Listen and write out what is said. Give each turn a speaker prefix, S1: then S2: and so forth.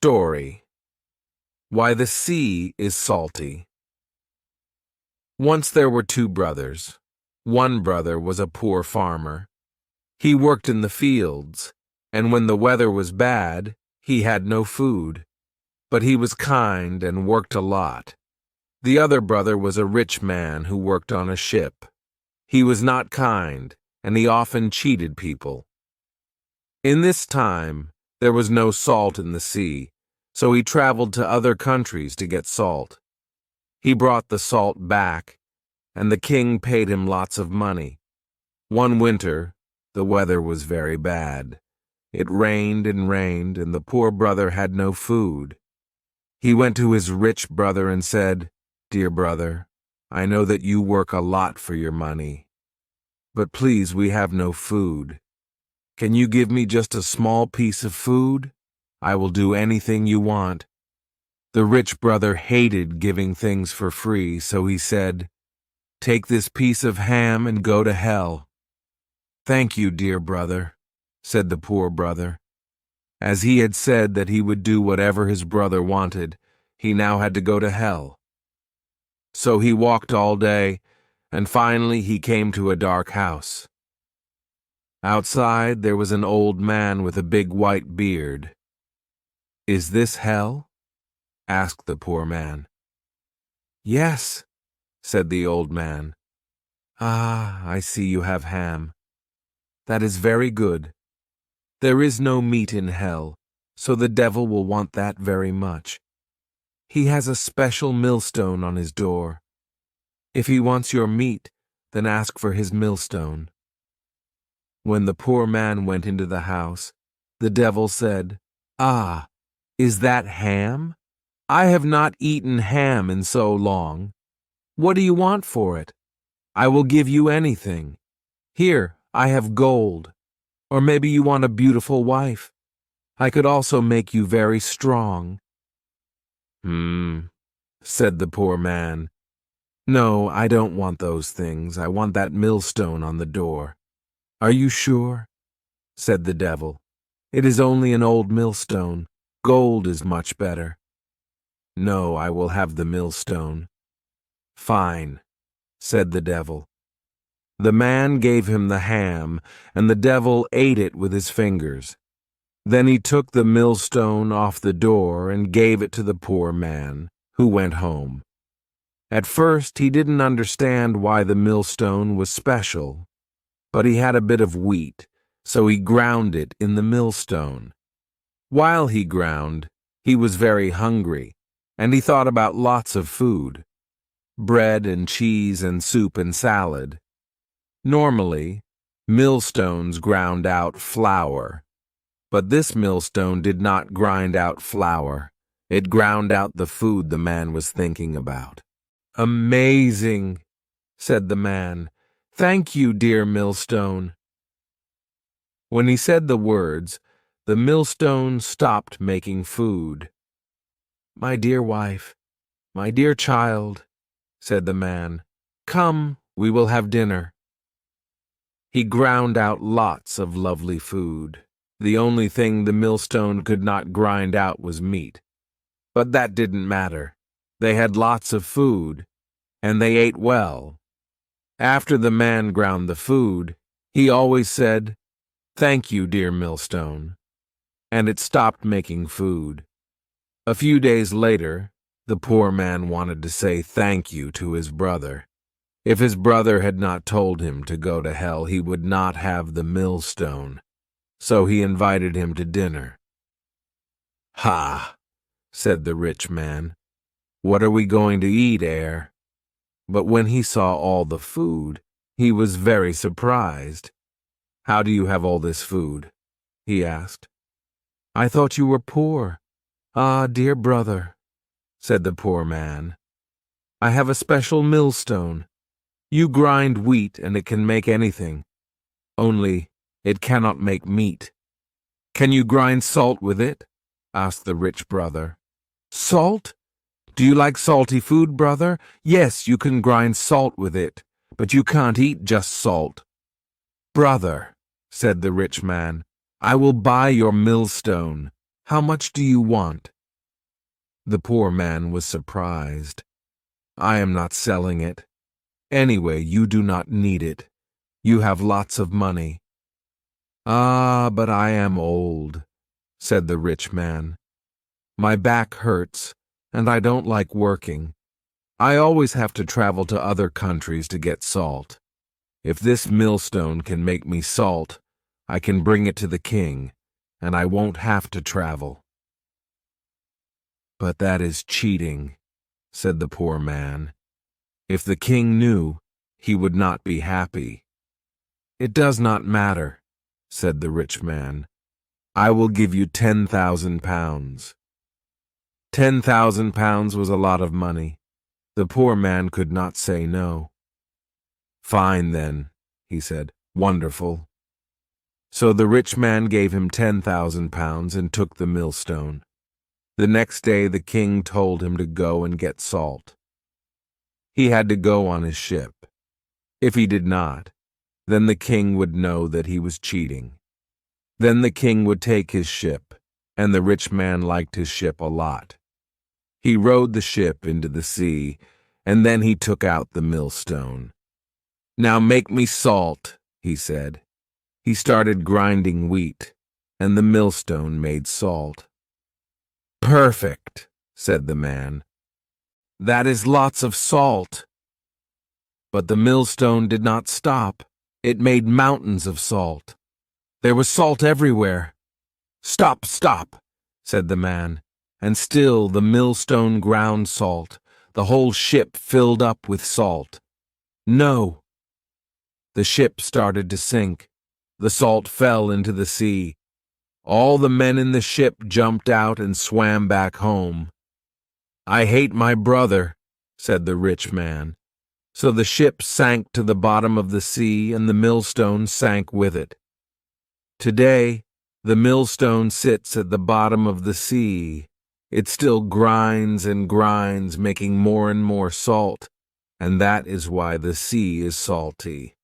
S1: Story: Why the Sea is Salty. Once there were two brothers. One brother was a poor farmer. He worked in the fields, and when the weather was bad, he had no food. But he was kind and worked a lot. The other brother was a rich man who worked on a ship. He was not kind, and he often cheated people. In this time, there was no salt in the sea, so he traveled to other countries to get salt. He brought the salt back, and the king paid him lots of money. One winter, the weather was very bad. It rained, and the poor brother had no food. He went to his rich brother and said, "Dear brother, I know that you work a lot for your money, but please, we have no food. Can you give me just a small piece of food? I will do anything you want." The rich brother hated giving things for free, so he said, "Take this piece of ham and go to hell." "Thank you, dear brother," said the poor brother. As he had said that he would do whatever his brother wanted, he now had to go to hell. So he walked all day, and finally he came to a dark house. Outside there was an old man with a big white beard. "Is this hell?" asked the poor man. "Yes," said the old man. "Ah, I see you have ham. That is very good. There is no meat in hell, so the devil will want that very much. He has a special millstone on his door. If he wants your meat, then ask for his millstone." When the poor man went into the house, the devil said, "Ah, is that ham? I have not eaten ham in so long. What do you want for it? I will give you anything. Here, I have gold. Or maybe you want a beautiful wife. I could also make you very strong." Said the poor man. "No, I don't want those things. I want that millstone on the door." "Are you sure?" said the devil. "It is only an old millstone. Gold is much better." "No, I will have the millstone." "Fine," said the devil. The man gave him the ham, and the devil ate it with his fingers. Then he took the millstone off the door and gave it to the poor man, who went home. At first he didn't understand why the millstone was special, but he had a bit of wheat, so he ground it in the millstone. While he ground, he was very hungry, and he thought about lots of food: bread and cheese and soup and salad. Normally, millstones ground out flour, but this millstone did not grind out flour. It ground out the food the man was thinking about. "Amazing," said the man. "Thank you, dear millstone." When he said the words, the millstone stopped making food. "My dear wife, my dear child," said the man, "come, we will have dinner." He ground out lots of lovely food. The only thing the millstone could not grind out was meat. But that didn't matter. They had lots of food, and they ate well. After the man ground the food, he always said, "Thank you, dear millstone," and it stopped making food. A few days later, the poor man wanted to say thank you to his brother. If his brother had not told him to go to hell, he would not have the millstone, so he invited him to dinner. "Ha!" said the rich man. "What are we going to eat, heir?" But when he saw all the food, he was very surprised. "How do you have all this food?" he asked. "I thought you were poor." "Ah, dear brother," said the poor man, "I have a special millstone. You grind wheat and it can make anything. Only it cannot make meat." "Can you grind salt with it?" asked the rich brother. "Salt? Do you like salty food, brother? Yes, you can grind salt with it, but you can't eat just salt." "Brother," said the rich man, "I will buy your millstone. How much do you want?" The poor man was surprised. "I am not selling it. Anyway, you do not need it. You have lots of money." "Ah, but I am old," said the rich man. "My back hurts, and I don't like working. I always have to travel to other countries to get salt. If this millstone can make me salt, I can bring it to the king, and I won't have to travel." "But that is cheating," said the poor man. "If the king knew, he would not be happy." "It does not matter," said the rich man. "I will give you 10,000 pounds. 10,000 pounds was a lot of money. The poor man could not say no. "Fine, then," he said. "Wonderful." So the rich man gave him 10,000 pounds and took the millstone. The next day the king told him to go and get salt. He had to go on his ship. If he did not, then the king would know that he was cheating. Then the king would take his ship, and the rich man liked his ship a lot. He rowed the ship into the sea, and then he took out the millstone. "Now make me salt," he said. He started grinding wheat, and the millstone made salt. "Perfect," said the man. "That is lots of salt." But the millstone did not stop. It made mountains of salt. There was salt everywhere. "Stop, stop," said the man, and still the millstone ground salt. The whole ship filled up with salt. "No." The ship started to sink. The salt fell into the sea. All the men in the ship jumped out and swam back home. "I hate my brother," said the rich man. So the ship sank to the bottom of the sea, and the millstone sank with it. Today, the millstone sits at the bottom of the sea. It still grinds and grinds, making more and more salt, and that is why the sea is salty.